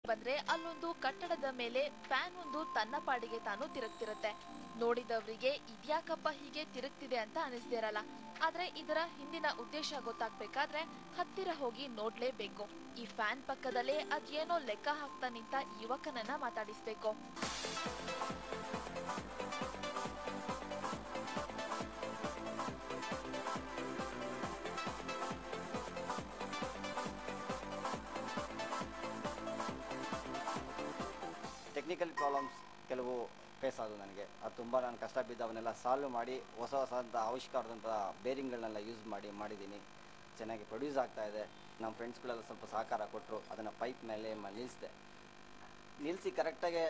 ಬಂದ್ರೆ ಅಲ್ಲೊಂದು ಕಟ್ಟಡದ ಮೇಲೆ ಫ್ಯಾನ್ ಒಂದು ತನ್ನ ಪಾಡಿಗೆ ತಾನು ತಿರುಗ್ತಿರುತ್ತೆ. ನೋಡಿದವರಿಗೆ ಇದ್ಯಾಕಪ್ಪ ಹೀಗೆ ತಿರುಗ್ತಿದೆ ಅಂತ ಅನಿಸ್ದಿರಲ್ಲ. ಆದ್ರೆ ಇದರ ಹಿಂದಿನ ಉದ್ದೇಶ ಗೊತ್ತಾಗ್ಬೇಕಾದ್ರೆ ಹತ್ತಿರ ಹೋಗಿ ನೋಡ್ಲೇಬೇಕು. ಈ ಫ್ಯಾನ್ ಪಕ್ಕದಲ್ಲೇ ಅದೇನೋ ಲೆಕ್ಕ ಹಾಕ್ತಾ ನಿಂತ ಯುವಕನನ್ನ ಮಾತಾಡಿಸ್ಬೇಕು. ಟೆಕ್ನಿಕಲ್ ಪ್ರಾಬ್ಲಮ್ಸ್ ಕೆಲವು ಫೇಸ್ ಆದವು ನನಗೆ. ಅದು ತುಂಬ ನಾನು ಕಷ್ಟ ಬಿದ್ದವನ್ನೆಲ್ಲ ಸಾಲ್ವ್ ಮಾಡಿ ಹೊಸ ಹೊಸಂಥ ಆವಿಷ್ಕಾರದಂಥ ಬೇರಿಂಗ್ಗಳನ್ನೆಲ್ಲ ಯೂಸ್ ಮಾಡಿದ್ದೀನಿ. ಚೆನ್ನಾಗಿ ಪ್ರೊಡ್ಯೂಸ್ ಆಗ್ತಾಯಿದೆ. ನಮ್ಮ ಫ್ರೆಂಡ್ಸ್ಗಳೆಲ್ಲ ಸ್ವಲ್ಪ ಸಹಕಾರ ಕೊಟ್ಟರು. ಅದನ್ನು ಪೈಪ್ ಮೇಲೆ ನಿಲ್ಲಿಸಿ ಕರೆಕ್ಟಾಗಿ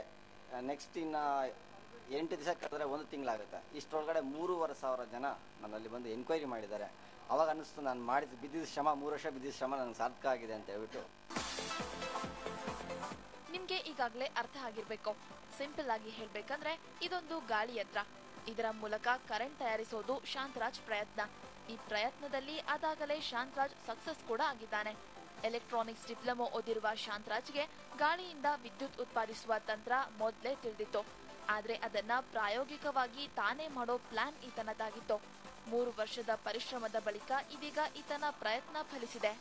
ನೆಕ್ಸ್ಟ್ ಇನ್ನು 8 ದಿವಸ ಕಳೆದ್ರೆ 1 ತಿಂಗಳಾಗುತ್ತೆ. ಇಷ್ಟರೊಳಗಡೆ 3,500 ಜನ ನನ್ನಲ್ಲಿ ಬಂದು ಎನ್ಕ್ವೈರಿ ಮಾಡಿದ್ದಾರೆ. ಅವಾಗ ಅನ್ನಿಸ್ತು ನಾನು ಬಿದ್ದಿದ್ದ ಶ್ರಮ 3 ವರ್ಷ ಬಿದ್ದಿದ್ದ ಶ್ರಮ ನನಗೆ ಸಾರ್ಥಕ ಆಗಿದೆ ಅಂತ ಹೇಳ್ಬಿಟ್ಟು. ನಿಮ್ಗೆ ಈಗಾಗಲೇ ಅರ್ಥ ಆಗಿರ್ಬೇಕು. ಸಿಂಪಲ್ ಆಗಿ ಹೇಳ್ಬೇಕಂದ್ರೆ ಇದೊಂದು ಗಾಳಿ ಯಂತ್ರ. ಇದರ ಮೂಲಕ ಕರೆಂಟ್ ತಯಾರಿಸೋದು ಶಾಂತರಾಜ್ ಪ್ರಯತ್ನ. ಈ ಪ್ರಯತ್ನದಲ್ಲಿ ಅದಾಗಲೇ ಶಾಂತರಾಜ್ ಸಕ್ಸಸ್ ಕೂಡ ಆಗಿದ್ದಾನೆ. ಎಲೆಕ್ಟ್ರಾನಿಕ್ಸ್ ಡಿಪ್ಲೊಮಾ ಓದಿರುವ ಶಾಂತರಾಜ್ಗೆ ಗಾಳಿಯಿಂದ ವಿದ್ಯುತ್ ಉತ್ಪಾದಿಸುವ ತಂತ್ರ ಮೊದಲೇ ತಿಳಿದಿತ್ತು. ಆದ್ರೆ ಅದನ್ನ ಪ್ರಾಯೋಗಿಕವಾಗಿ ತಾನೇ ಮಾಡೋ ಪ್ಲಾನ್ ಈತನದಾಗಿತ್ತು. 3 ವರ್ಷದ ಪರಿಶ್ರಮದ ಬಳಿಕ ಇದೀಗ ಈತನ ಪ್ರಯತ್ನ ಫಲಿಸಿದೆ.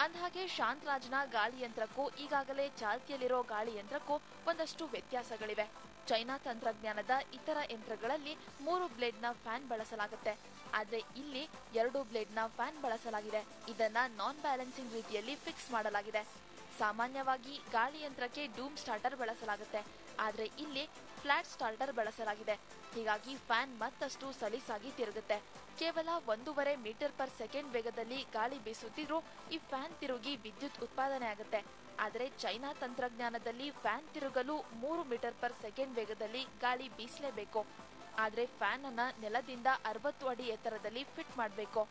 ಅಂದಹಾಗೆ ಶಾಂತರಾಜ್ನ ಗಾಳಿ ಯಂತ್ರಕ್ಕೂ ಈಗಾಗಲೇ ಚಾಲ್ತಿಯಲ್ಲಿರೋ ಗಾಳಿ ಯಂತ್ರಕ್ಕೂ ಒಂದಷ್ಟು ವ್ಯತ್ಯಾಸಗಳಿವೆ. ಚೈನಾ ತಂತ್ರಜ್ಞಾನದ ಇತರ ಯಂತ್ರಗಳಲ್ಲಿ 3 ಬ್ಲೇಡ್ನ ಫ್ಯಾನ್ ಬಳಸಲಾಗುತ್ತೆ. ಆದ್ರೆ ಇಲ್ಲಿ 2 ಬ್ಲೇಡ್ನ ಫ್ಯಾನ್ ಬಳಸಲಾಗಿದೆ. ಇದನ್ನ ನಾನ್ ಬ್ಯಾಲೆನ್ಸಿಂಗ್ ರೀತಿಯಲ್ಲಿ ಫಿಕ್ಸ್ ಮಾಡಲಾಗಿದೆ. ಸಾಮಾನ್ಯವಾಗಿ ಗಾಳಿ ಯಂತ್ರಕ್ಕೆ ಡೂಮ್ ಸ್ಟಾರ್ಟರ್ ಬಳಸಲಾಗುತ್ತೆ. ಆದ್ರೆ ಇಲ್ಲಿ ಫ್ಲಾಟ್ ಸ್ಟಾರ್ಟರ್ ಬಳಸಲಾಗಿದೆ. ಹೀಗಾಗಿ ಫ್ಯಾನ್ ಮತ್ತಷ್ಟು ಸಲೀಸಾಗಿ ತಿರುಗುತ್ತೆ. ಕೇವಲ 1.5 ಮೀಟರ್ ಪರ್ ಸೆಕೆಂಡ್ ವೇಗದಲ್ಲಿ ಗಾಳಿ ಬೀಸುತ್ತಿದ್ರೂ ಈ ಫ್ಯಾನ್ ತಿರುಗಿ ವಿದ್ಯುತ್ ಉತ್ಪಾದನೆ ಆಗುತ್ತೆ. ಆದರೆ ಚೈನಾ ತಂತ್ರಜ್ಞಾನದಲ್ಲಿ ಫ್ಯಾನ್ ತಿರುಗಲು 3 ಮೀಟರ್ ಪರ್ ಸೆಕೆಂಡ್ ವೇಗದಲ್ಲಿ ಗಾಳಿ ಬೀಸಲೇಬೇಕು. ಆದ್ರೆ ಫ್ಯಾನ್ ಅನ್ನ ನೆಲದಿಂದ 60 ಅಡಿ ಎತ್ತರದಲ್ಲಿ ಫಿಟ್ ಮಾಡಬೇಕು.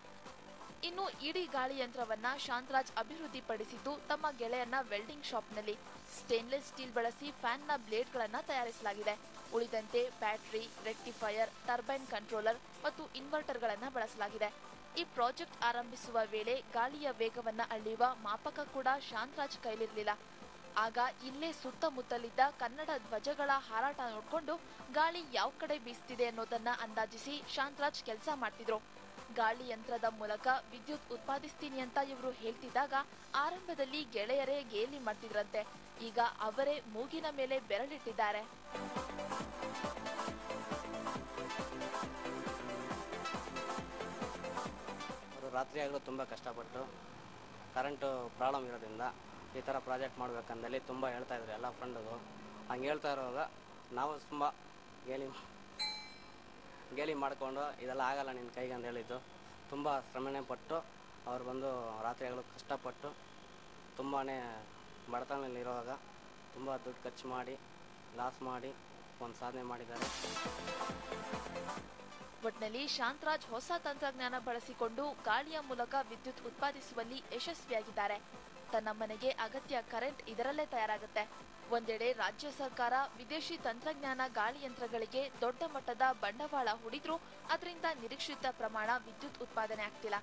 ಇನ್ನು ಇಡೀ ಗಾಳಿ ಯಂತ್ರವನ್ನ ಶಾಂತರಾಜ್ ಅಭಿವೃದ್ಧಿಪಡಿಸಿದ್ದು ತಮ್ಮ ಗೆಳೆಯನ ವೆಲ್ಡಿಂಗ್ ಶಾಪ್ನಲ್ಲಿ. ಸ್ಟೇನ್ಲೆಸ್ ಸ್ಟೀಲ್ ಬಳಸಿ ಫ್ಯಾನ್ನ ಬ್ಲೇಡ್ಗಳನ್ನ ತಯಾರಿಸಲಾಗಿದೆ. ಉಳಿದಂತೆ ಬ್ಯಾಟರಿ, ರೆಕ್ಟಿಫೈಯರ್, ಟರ್ಬೈನ್ ಕಂಟ್ರೋಲರ್ ಮತ್ತು ಇನ್ವರ್ಟರ್ಗಳನ್ನ ಬಳಸಲಾಗಿದೆ. ಈ ಪ್ರಾಜೆಕ್ಟ್ ಆರಂಭಿಸುವ ವೇಳೆ ಗಾಳಿಯ ವೇಗವನ್ನ ಅಳೆಯುವ ಮಾಪಕ ಕೂಡ ಶಾಂತರಾಜ್ ಕೈಲಿರಲಿಲ್ಲ. ಆಗ ಇಲ್ಲೇ ಸುತ್ತಮುತ್ತಲಿದ್ದ ಕನ್ನಡ ಧ್ವಜಗಳ ಹಾರಾಟ ನೋಡ್ಕೊಂಡು ಗಾಳಿ ಯಾವ ಕಡೆ ಬೀಸ್ತಿದೆ ಅನ್ನೋದನ್ನ ಅಂದಾಜಿಸಿ ಶಾಂತರಾಜ್ ಕೆಲಸ ಮಾಡ್ತಿದ್ರು. ಗಾಳಿ ಯಂತ್ರದ ಮೂಲಕ ವಿದ್ಯುತ್ ಉತ್ಪಾದಿಸ್ತೀನಿ ಅಂತ ಇವರು ಹೇಳ್ತಿದ್ದಾಗ ಆರಂಭದಲ್ಲಿ ಗೆಳೆಯರೇ ಗೇಲಿ ಮಾಡ್ತಿದ್ರಂತೆ. ಈಗ ಅವರೇ ಮೂಗಿನ ಮೇಲೆ ಬೆರಳಿಟ್ಟಿದ್ದಾರೆ. ರಾತ್ರಿ ಆಗಲೂ ತುಂಬ ಕಷ್ಟಪಟ್ಟು ಕರೆಂಟು ಪ್ರಾಬ್ಲಮ್ ಇರೋದ್ರಿಂದ ಈ ಥರ ಪ್ರಾಜೆಕ್ಟ್ ಮಾಡ್ಬೇಕಂದಲ್ಲಿ ತುಂಬ ಹೇಳ್ತಾ ಇದ್ರು ಎಲ್ಲ ಫ್ರೆಂಡ್ಗಳು. ಹಂಗೆ ಹೇಳ್ತಾ ಇರುವಾಗ ನಾವು ತುಂಬ ಗೇಲಿ ಮಾಡಿಕೊಂಡು ಇದೆಲ್ಲ ಆಗಲ್ಲ ನಿನ್ನ ಕೈಗೆ ಅಂತ ಹೇಳಿದ್ದು. ತುಂಬ ಶ್ರಮಣೆ ಪಟ್ಟು ಅವ್ರು ಬಂದು ರಾತ್ರಿಗಳು ಕಷ್ಟಪಟ್ಟು ತುಂಬಾ ಬಡತನದಲ್ಲಿರುವಾಗ ತುಂಬ ದುಡ್ಡು ಖರ್ಚು ಮಾಡಿ ಲಾಸ್ ಮಾಡಿ ಒಂದು ಸಾಧನೆ ಮಾಡಿದ್ದಾರೆ. ಒಟ್ನಲ್ಲಿ ಶಾಂತರಾಜ್ ಹೊಸ ತಂತ್ರಜ್ಞಾನ ಬಳಸಿಕೊಂಡು ಗಾಳಿಯ ಮೂಲಕ ವಿದ್ಯುತ್ ಉತ್ಪಾದಿಸುವಲ್ಲಿ ಯಶಸ್ವಿಯಾಗಿದ್ದಾರೆ. ತನ್ನ ಮನೆಗೆ ಅಗತ್ಯ ಕರೆಂಟ್ ಇದರಲ್ಲೇ ತಯಾರಾಗುತ್ತೆ. ಒಂದೆಡೆ ರಾಜ್ಯ ಸರ್ಕಾರ ವಿದೇಶಿ ತಂತ್ರಜ್ಞಾನ ಗಾಳಿ ಯಂತ್ರಗಳಿಗೆ ದೊಡ್ಡ ಮಟ್ಟದ ಬಂಡವಾಳ ಹೂಡಿದ್ರೂ ಅದರಿಂದ ನಿರೀಕ್ಷಿತ ಪ್ರಮಾಣ ವಿದ್ಯುತ್ ಉತ್ಪಾದನೆ ಆಗ್ತಿಲ್ಲ.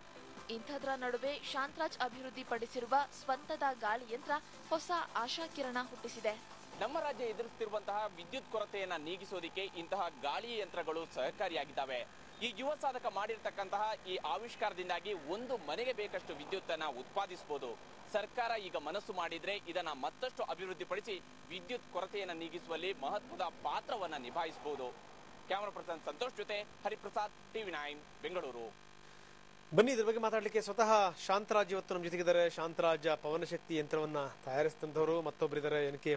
ಇಂಥದ್ರ ನಡುವೆ ಶಾಂತರಾಜ್ ಅಭಿವೃದ್ಧಿಪಡಿಸಿರುವ ಸ್ವಂತದ ಗಾಳಿ ಯಂತ್ರ ಹೊಸ ಆಶಾಕಿರಣ ಹುಟ್ಟಿಸಿದೆ. ನಮ್ಮ ರಾಜ್ಯ ಎದುರಿಸುತ್ತಿರುವಂತಹ ವಿದ್ಯುತ್ ಕೊರತೆಯನ್ನ ನೀಗಿಸೋದಿಕ್ಕೆ ಇಂತಹ ಗಾಳಿ ಯಂತ್ರಗಳು ಸಹಕಾರಿಯಾಗಿದ್ದಾವೆ. ಈ ಯುವ ಸಾಧಕ ಮಾಡಿರ್ತಕ್ಕಂತಹ ಈ ಆವಿಷ್ಕಾರದಿಂದಾಗಿ ಒಂದು ಮನೆಗೆ ಬೇಕಷ್ಟು ವಿದ್ಯುತ್ ಅನ್ನ ಉತ್ಪಾದಿಸಬಹುದು. ಸರ್ಕಾರ ಈಗ ಮನಸ್ಸು ಮಾಡಿದ್ರೆ ಇದನ್ನ ಮತ್ತಷ್ಟು ಅಭಿವೃದ್ಧಿಪಡಿಸಿ ವಿದ್ಯುತ್ ಕೊರತೆಯನ್ನ ನೀಗಿಸುವಲ್ಲಿ ಮಹತ್ವದ ಪಾತ್ರವನ್ನ ನಿಭಾಯಿಸಬಹುದು. ಕ್ಯಾಮರಾ ಪರ್ಸನ್ ಸಂತೋಷ್ ಜೊತೆ ಹರಿಪ್ರಸಾದ್, TV9 ಬೆಂಗಳೂರು. ಬನ್ನಿ ಇದ್ರ ಬಗ್ಗೆ ಮಾತಾಡಲಿಕ್ಕೆ ಸ್ವತಃ ಶಾಂತರಾಜ್ ಇವತ್ತು ನಮ್ಮ ಜೊತೆಗಿದ್ದಾರೆ. ಶಾಂತರಾಜ್ ಪವನಶಕ್ತಿ ಯಂತ್ರವನ್ನ ತಯಾರಿಸಿದಂಥವರು. ಮತ್ತೊಬ್ಬರಿದ್ದಾರೆ NK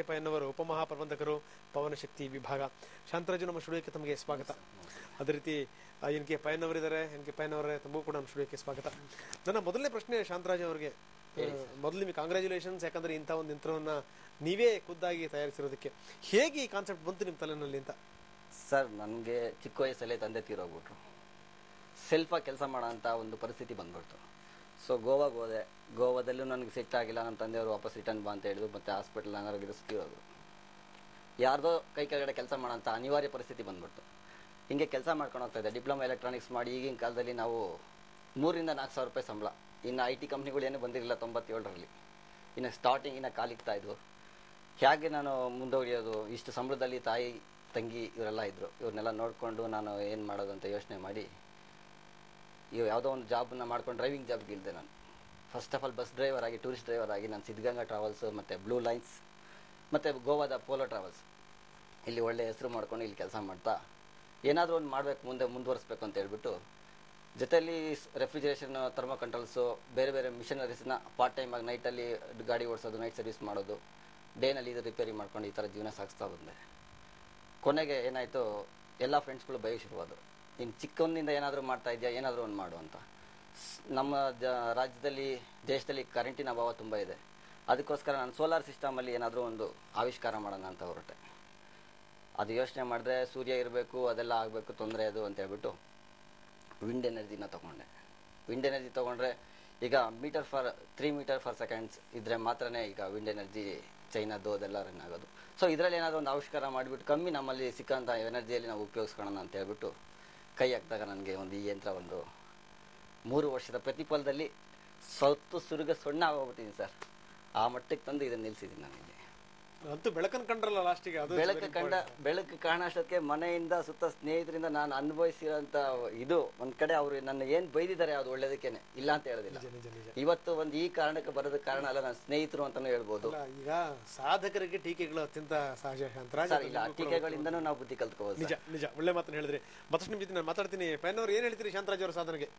ಪಯ್ಯನ್ನವರ್ ಉಪಮಹಾಪ್ರಬಂಧಕರು ಪವನಶಕ್ತಿ ವಿಭಾಗ. ಶಾಂತರಾಜ್ ನಮ್ಮ ಸ್ಟುಡಿಯೋಕ್ಕೆ ತಮಗೆ ಸ್ವಾಗತ. ಅದೇ ರೀತಿ NK ಪಯ್ಯನ್ನವರ್ ಇದ್ದಾರೆ. NK ಪಯ್ಯನ್ನವರೇ ತಮಗೂ ಕೂಡ ನಮ್ಮ ಸ್ಟುಡಿಯೋಕ್ಕೆ ಸ್ವಾಗತ. ನನ್ನ ಮೊದಲನೇ ಪ್ರಶ್ನೆ ಶಾಂತರಾಜ್ ಅವರಿಗೆ, ಮೊದಲು ನಿಮಗೆ ಕಾಂಗ್ರ್ಯಾಚುಲೇಷನ್ಸ್. ಯಾಕಂದ್ರೆ ಇಂಥ ಒಂದು ಯಂತ್ರವನ್ನ ನೀವೇ ಖುದ್ದಾಗಿ ತಯಾರಿಸಿರೋದಕ್ಕೆ ಹೇಗೆ ಈ ಕಾನ್ಸೆಪ್ಟ್ ಬಂತು ನಿಮ್ಮ ತಲೆನಲ್ಲಿ ಅಂತ? ಸರ್, ನನಗೆ ಚಿಕ್ಕ ವಯಸ್ಸಲ್ಲೇ ತಂದೆ ತೀರೋಗ್ಬಿಟ್ರು. ಸೆಲ್ಫಾಗಿ ಕೆಲಸ ಮಾಡೋ ಅಂಥ ಒಂದು ಪರಿಸ್ಥಿತಿ ಬಂದ್ಬಿಡ್ತು. ಸೊ ಗೋವಾಗೆ ಹೋದೆ. ಗೋವಾದಲ್ಲೂ ನನಗೆ ಸೆಟ್ ಆಗಿಲ್ಲ. ನಮ್ಮ ತಂದೆಯವರು ವಾಪಸ್ ರಿಟರ್ನ್ ಬಾ ಅಂತ ಹೇಳಿದ್ರು. ಮತ್ತೆ ಹಾಸ್ಪಿಟಲ್ ಅನಾರೋಗ್ಯದ ಸ್ಥಿತಿ ಹೋದ್ರು. ಯಾರ್ದೋ ಕೈ ಕೆಳಗಡೆ ಕೆಲಸ ಮಾಡೋಂಥ ಅನಿವಾರ್ಯ ಪರಿಸ್ಥಿತಿ ಬಂದ್ಬಿಡ್ತು. ಹಿಂಗೆ ಕೆಲಸ ಮಾಡ್ಕೊಂಡು ಹೋಗ್ತಾ ಇದೆ. ಡಿಪ್ಲೊಮಾ ಎಲೆಕ್ಟ್ರಾನಿಕ್ಸ್ ಮಾಡಿ ಈಗಿನ ಕಾಲದಲ್ಲಿ ನಾವು 3,000-4,000 ರೂಪಾಯಿ ಸಂಬಳ. ಇನ್ನು IT ಕಂಪ್ನಿಗಳು ಏನೂ ಬಂದಿರಲಿಲ್ಲ 97ರಲ್ಲಿ. ಇನ್ನು ಸ್ಟಾರ್ಟಿಂಗ್ ಇನ್ನು ಕಾಲಿಕ್ತಾ ಇದ್ವು. ಹೇಗೆ ನಾನು ಮುಂದುವರಿಯೋದು? ಇಷ್ಟು ಸಂಬಳದಲ್ಲಿ ತಾಯಿ ತಂಗಿ ಇವರೆಲ್ಲ ಇದ್ದರು. ಇವ್ರನ್ನೆಲ್ಲ ನೋಡಿಕೊಂಡು ನಾನು ಏನು ಮಾಡೋದು ಅಂತ ಯೋಚನೆ ಮಾಡಿ ಯಾವುದೋ ಒಂದು ಜಾಬನ್ನ ಮಾಡ್ಕೊಂಡು ಡ್ರೈವಿಂಗ್ ಜಾಬ್ಗೆ ಇಳಿದೆ ನಾನು. First of all bus driver ಆಗಿ, ಟೂರಿಸ್ಟ್ ಡ್ರೈವರ್ ಆಗಿ ನಾನು ಸಿದ್ಧಗಂಗಾ ಟ್ರಾವೆಲ್ಸು ಮತ್ತು ಬ್ಲೂ ಲೈನ್ಸ್ ಮತ್ತು ಗೋವಾದ ಪೋಲೋ ಟ್ರಾವೆಲ್ಸ್ ಇಲ್ಲಿ ಒಳ್ಳೆ ಹೆಸರು ಮಾಡ್ಕೊಂಡು ಇಲ್ಲಿ ಕೆಲಸ ಮಾಡ್ತಾ ಏನಾದರೂ ಒಂದು ಮಾಡಬೇಕು, ಮುಂದೆ ಮುಂದುವರಿಸ್ಬೇಕು ಅಂತ ಹೇಳ್ಬಿಟ್ಟು ಜೊತೆಯಲ್ಲಿ ರೆಫ್ರಿಜರೇಷನ್, ಥರ್ಮೋ ಕಂಟ್ರೋಲ್ಸು, ಬೇರೆ ಬೇರೆ ಮಿಷನರೀಸ್ನ ಪಾರ್ಟ್ ಟೈಮ್ ಆಗಿ ನೈಟಲ್ಲಿ ಗಾಡಿ ಓಡಿಸೋದು, ನೈಟ್ ಸರ್ವಿಸ್ ಮಾಡೋದು, ಡೇನಲ್ಲಿ ಇದು ರಿಪೇರಿ ಮಾಡ್ಕೊಂಡು ಈ ಥರ ಜೀವನ ಸಾಗಿಸ್ತಾ ಬಂದೆ. ಕೊನೆಗೆ ಏನಾಯಿತು, ಎಲ್ಲ ಫ್ರೆಂಡ್ಸ್ಗಳು ಬಯೋ ಶುರುವಾದರು. ನೀನು ಚಿಕ್ಕವನಿಂದ ಏನಾದರೂ ಮಾಡ್ತಾ ಇದೆಯಾ, ಏನಾದರೂ ಒಂದು ಮಾಡು ಅಂತ. ನಮ್ಮ ರಾಜ್ಯದಲ್ಲಿ, ದೇಶದಲ್ಲಿ ಕರೆಂಟಿನ ಅಭಾವ ತುಂಬ ಇದೆ. ಅದಕ್ಕೋಸ್ಕರ ನಾನು ಸೋಲಾರ್ ಸಿಸ್ಟಮಲ್ಲಿ ಏನಾದರೂ ಒಂದು ಆವಿಷ್ಕಾರ ಮಾಡೋಣ ಅಂತ ಹೊರಟೆ. ಅದು ಯೋಚನೆ ಮಾಡಿದ್ರೆ ಸೂರ್ಯ ಇರಬೇಕು, ಅದೆಲ್ಲ ಆಗಬೇಕು, ತೊಂದರೆ ಅದು ಅಂತ ಹೇಳ್ಬಿಟ್ಟು ವಿಂಡ್ ಎನರ್ಜಿನ ತೊಗೊಂಡೆ. ವಿಂಡ್ ಎನರ್ಜಿ ತೊಗೊಂಡ್ರೆ ಈಗ 3 ಮೀಟರ್ ಫರ್ ಸೆಕೆಂಡ್ಸ್ ಇದ್ರೆ ಮಾತ್ರನೇ ಈಗ ವಿಂಡ್ ಎನರ್ಜಿ ಚೈನಾದು ಅದೆಲ್ಲ ರನ್ ಆಗೋದು. ಸೊ ಇದರಲ್ಲಿ ಏನಾದರೂ ಒಂದು ಆವಿಷ್ಕಾರ ಮಾಡಿಬಿಟ್ಟು ಕಮ್ಮಿ ನಮ್ಮಲ್ಲಿ ಸಿಕ್ಕಂಥ ಎನರ್ಜಿಯಲ್ಲಿ ನಾವು ಉಪಯೋಗಿಸ್ಕೊಳ್ಳೋಣ ಅಂತ ಹೇಳ್ಬಿಟ್ಟು ಕೈ ಹಾಕಿದಾಗ ನನಗೆ ಒಂದು ಈ ಯಂತ್ರ ಒಂದು 3 ವರ್ಷದ ಪ್ರತಿಫಲದಲ್ಲಿ ಸ್ವಲ್ಪ ಸುಣ್ಣ ಆಗೋಗ್ಬಿಟ್ಟಿದ್ದೀನಿ ಸರ್. ಆ ಮಟ್ಟಕ್ಕೆ ತಂದು ಇದನ್ನು ನಿಲ್ಲಿಸಿದ್ದೀನಿ ನಾನು ಇಲ್ಲಿ. ಅಂತೂ ಬೆಳಕನ್ನು ಕಂಡ್ರಲ್ಲ ಲಾಸ್ಟಿಗೆ. ಅದು ಬೆಳಕು ಕಾಣೋಷ್ಟಕ್ಕೆ ಮನೆಯಿಂದ ಸುತ್ತ ಸ್ನೇಹಿತರಿಂದ ನಾನು ಅನುಭವಿಸಿರೋಂಥ ಇದು ಒಂದ್ ಕಡೆ ಅವರು ನನ್ನ ಏನ್ ಬೈದಿದ್ದಾರೆ ಅದು ಒಳ್ಳೇದಕ್ಕೇನೆ, ಇಲ್ಲ ಅಂತ ಹೇಳೋದಿಲ್ಲ. ಇವತ್ತು ಒಂದು ಈ ಕಾರಣಕ್ಕೆ ಬರೋದಕ್ಕೆ ಕಾರಣ ಅಲ್ಲ, ನನ್ನ ಸ್ನೇಹಿತರು ಅಂತಾನು ಹೇಳ್ಬೋದು. ಈಗ ಸಾಧಕರಿಗೆ ಟೀಕೆಗಳು ಅತ್ಯಂತ ಸಹಜ ಶಾಂತರಾಜ್. ಇಲ್ಲ, ಟೀಕೆಗಳಿಂದನೂ ನಾವು ಬುದ್ಧಿ ಕಲ್ತ್ಕೋಬಹುದು. ನಿಜ ನಿಜ, ಒಳ್ಳೆ ಮಾತನ್ನು ಹೇಳಿದ್ರಿ. ಮತ್ತಷ್ಟು ನಿಮ್ಮ ಜೊತೆ ನಾನು ಮಾತಾಡ್ತೀನಿ. ಪಯನ್ನವ್ರು ಏನ್ ಹೇಳ್ತೀರಿ ಶಾಂತರಾಜ್ ಅವರ ಸಾಧನೆಗೆ?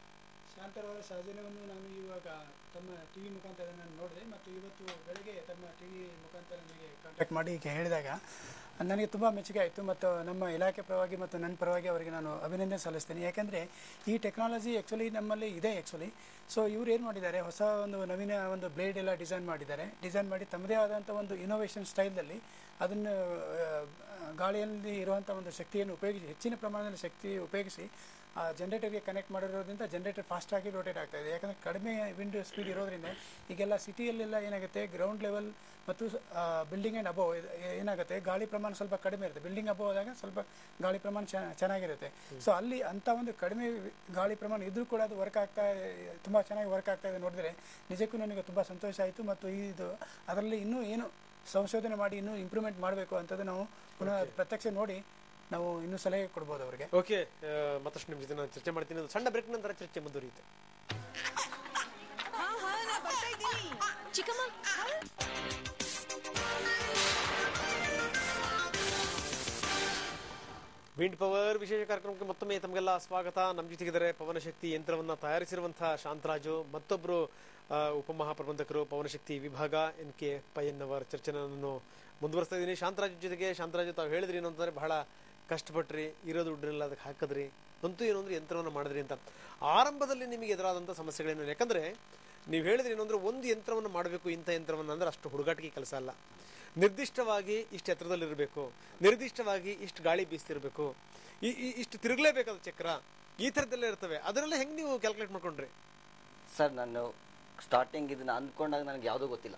ಶಾಂತರವರ ಸಾಧನೆಯನ್ನು ನಾನು ಇವಾಗ ತಮ್ಮ ಟಿವಿ ಮುಖಾಂತರ ನಾನು ನೋಡಿದೆ, ಮತ್ತು ಇವತ್ತು ಬೆಳಗ್ಗೆ ತಮ್ಮ ಟಿವಿ ಮುಖಾಂತರ ನನಗೆ ಕಾಂಟ್ಯಾಕ್ಟ್ ಮಾಡಿ ಹೇಳಿದಾಗ ನನಗೆ ತುಂಬ ಮೆಚ್ಚುಗೆ ಆಯಿತು. ಮತ್ತು ನಮ್ಮ ಇಲಾಖೆ ಪರವಾಗಿ ಮತ್ತು ನನ್ನ ಪರವಾಗಿ ಅವರಿಗೆ ನಾನು ಅಭಿನಂದನೆ ಸಲ್ಲಿಸ್ತೀನಿ. ಯಾಕೆಂದರೆ ಈ ಟೆಕ್ನಾಲಜಿ ಆ್ಯಕ್ಚುಲಿ ನಮ್ಮಲ್ಲಿ ಇದೆ ಆ್ಯಕ್ಚುಲಿ. ಸೊ ಇವ್ರು ಏನು ಮಾಡಿದ್ದಾರೆ, ಹೊಸ ಒಂದು ನವೀನ ಒಂದು ಬ್ಲೇಡ್ ಎಲ್ಲ ಡಿಸೈನ್ ಮಾಡಿದ್ದಾರೆ. ಡಿಸೈನ್ ಮಾಡಿ ತಮ್ಮದೇ ಆದಂಥ ಒಂದು ಇನೋವೇಷನ್ ಸ್ಟೈಲ್ನಲ್ಲಿ ಅದನ್ನು ಗಾಳಿಯಲ್ಲಿ ಇರುವಂಥ ಒಂದು ಶಕ್ತಿಯನ್ನು ಉಪಯೋಗಿಸಿ, ಹೆಚ್ಚಿನ ಪ್ರಮಾಣದಲ್ಲಿ ಶಕ್ತಿ ಉಪಯೋಗಿಸಿ ಜನರೇಟರ್ಗೆ ಕನೆಕ್ಟ್ ಮಾಡಿರೋದ್ರಿಂದ ಜನರೇಟರ್ ಫಾಸ್ಟಾಗಿ ರೋಟೇಟ್ ಆಗ್ತಾ ಇದೆ. ಯಾಕಂದರೆ ಕಡಿಮೆ ವಿಂಡ್ ಸ್ಪೀಡ್ ಇರೋದ್ರಿಂದ ಈಗೆಲ್ಲ ಸಿಟಿಯಲ್ಲೆಲ್ಲ ಏನಾಗುತ್ತೆ, ಗ್ರೌಂಡ್ ಲೆವೆಲ್ ಮತ್ತು ಬಿಲ್ಡಿಂಗ್ ಆ್ಯಂಡ್ ಅಬೋವ್ ಏನಾಗುತ್ತೆ, ಗಾಳಿ ಪ್ರಮಾಣ ಸ್ವಲ್ಪ ಕಡಿಮೆ ಇರುತ್ತೆ. ಬಿಲ್ಡಿಂಗ್ ಅಬೋವ್ ಆದಾಗ ಸ್ವಲ್ಪ ಗಾಳಿ ಪ್ರಮಾಣ ಚೆನ್ನಾಗಿರುತ್ತೆ. ಸೊ ಅಲ್ಲಿ ಅಂಥ ಒಂದು ಕಡಿಮೆ ಗಾಳಿ ಪ್ರಮಾಣ ಇದ್ರೂ ಕೂಡ ಅದು ವರ್ಕ್ ಆಗ್ತಾ, ತುಂಬ ಚೆನ್ನಾಗಿ ವರ್ಕ್ ಆಗ್ತಾ ಇದೆ ನೋಡಿದ್ರೆ ನಿಜಕ್ಕೂ ನನಗೆ ತುಂಬ ಸಂತೋಷ ಆಯಿತು. ಮತ್ತು ಇದು ಅದರಲ್ಲಿ ಇನ್ನೂ ಏನು ಸಂಶೋಧನೆ ಮಾಡಿ ಇನ್ನೂ ಇಂಪ್ರೂವ್ಮೆಂಟ್ ಮಾಡಬೇಕು ಅಂತದ್ದು ನಾವು ಪುನಃ ಪ್ರತ್ಯಕ್ಷ ನೋಡಿ ನಾವು ಇನ್ನೂ ಸಲಹೆ ಕೊಡ್ಬೋದು ಅವರಿಗೆ. ಓಕೆ, ಮತ್ತಷ್ಟು ನಿಮ್ಮ ಜೊತೆ ನಾನು ಚರ್ಚೆ ಮಾಡ್ತೀನಿ. ಸಣ್ಣ ಬ್ರೇಕ್ ನಂತರ ಚರ್ಚೆ ಮುಂದುವರಿಯುತ್ತೆ. ವಿಂಡ್ ಪವರ್ ವಿಶೇಷ ಕಾರ್ಯಕ್ರಮಕ್ಕೆ ಮತ್ತೊಮ್ಮೆ ತಮಗೆಲ್ಲ ಸ್ವಾಗತ. ನಮ್ಮ ಜೊತೆಗಿದ್ದಾರೆ ಪವನಶಕ್ತಿ ಯಂತ್ರವನ್ನ ತಯಾರಿಸಿರುವಂತಹ ಶಾಂತರಾಜು, ಮತ್ತೊಬ್ಬರು ಉಪಮಹಾಪ್ರಬಂಧಕರು ಪವನಶಕ್ತಿ ವಿಭಾಗ NK ಪಯ್ಯನ್ನವರ್. ಚರ್ಚೆ ನಾನು ಮುಂದುವರಿಸ್ತಾ ಇದ್ದೀನಿ ಶಾಂತರಾಜು ಜೊತೆಗೆ. ಶಾಂತರಾಜು, ತಾವು ಹೇಳಿದ್ರಿ ಏನು ಅಂತಂದ್ರೆ ಬಹಳ ಕಷ್ಟಪಟ್ರಿ, ಇರೋ ದುಡ್ಡನ್ನೆಲ್ಲ ಅದಕ್ಕೆ ಹಾಕಿದ್ರಿ, ಅಂತೂ ಏನು ಅಂದ್ರೆ ಯಂತ್ರವನ್ನು ಮಾಡಿದ್ರಿ ಅಂತ. ಆರಂಭದಲ್ಲಿ ನಿಮಗೆ ಎದುರಾದಂಥ ಸಮಸ್ಯೆಗಳೇನು? ಯಾಕಂದ್ರೆ ನೀವು ಹೇಳಿದ್ರಿ ಏನು ಅಂದ್ರೆ ಒಂದು ಯಂತ್ರವನ್ನು ಮಾಡಬೇಕು, ಇಂಥ ಯಂತ್ರವನ್ನು ಅಂದ್ರೆ ಅಷ್ಟು ಹುಡುಗಾಟಿಕೆ ಕೆಲಸ ಅಲ್ಲ. ನಿರ್ದಿಷ್ಟವಾಗಿ ಇಷ್ಟು ಎತ್ತರದಲ್ಲಿರಬೇಕು, ನಿರ್ದಿಷ್ಟವಾಗಿ ಇಷ್ಟು ಗಾಳಿ ಬೀಸ್ತಿರ್ಬೇಕು, ಇಷ್ಟು ತಿರುಗಲೇಬೇಕಾದ ಚಕ್ರ, ಈ ಥರದ್ದೆಲ್ಲ ಇರ್ತವೆ. ಅದನ್ನೆಲ್ಲ ಹೆಂಗೆ ನೀವು ಕ್ಯಾಲ್ಕುಲೇಟ್ ಮಾಡ್ಕೊಂಡ್ರಿ? ಸರ್, ನಾನು ಸ್ಟಾರ್ಟಿಂಗ್ ಇದನ್ನ ಅಂದ್ಕೊಂಡಾಗ ನನಗೆ ಯಾವುದೂ ಗೊತ್ತಿಲ್ಲ.